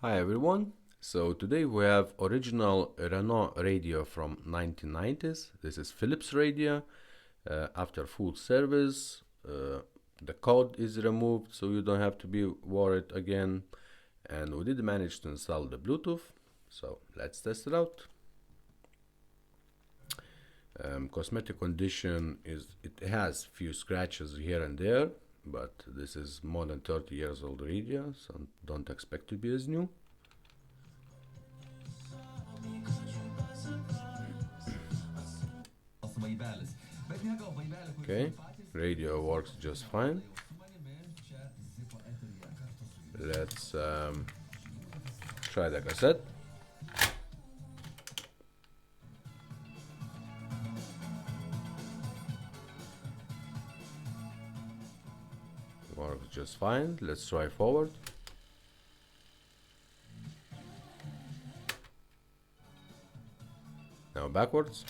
Hi everyone. So today we have original Renault radio from 1990s. This is Philips radio. After full service, the code is removed, so you don't have to be worried again. And we did manage to install the Bluetooth. So let's test it out. Cosmetic condition is it has few scratches here and there, but this is more than 30 years old radio, so don't expect to be as new. Okay, radio works just fine. Let's try the cassette. Works just fine. Let's try forward. Now backwards.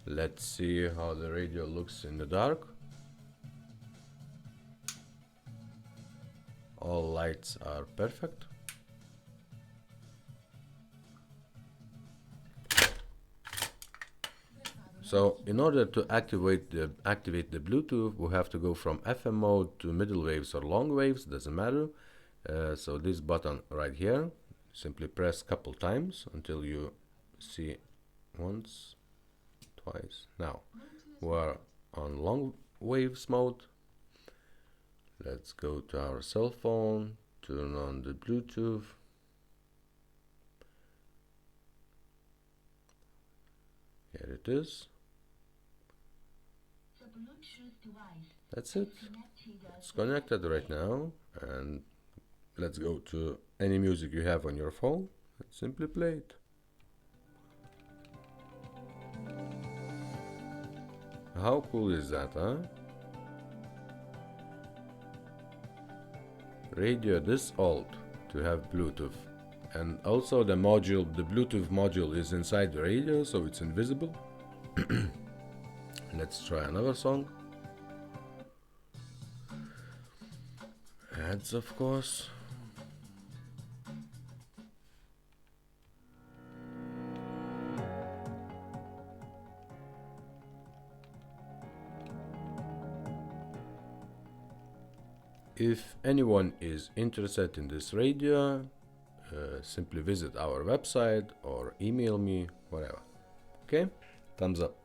Let's see how the radio looks in the dark. All lights are perfect. So in order to activate the Bluetooth, we have to go from FM mode to middle waves or long waves, doesn't matter. So this button right here, simply press couple times until you see once, twice. Now we're on long waves mode. Let's go to our cell phone, turn on the Bluetooth. Here it is. That's it. It's connected right now, and let's go to any music you have on your phone and simply play it. How cool is that, huh? Radio this old to have Bluetooth. And also the Bluetooth module is inside the radio, so it's invisible. Let's try another song. Ads, of course. If anyone is interested in this radio, simply visit our website or email me, whatever. Okay? Thumbs up.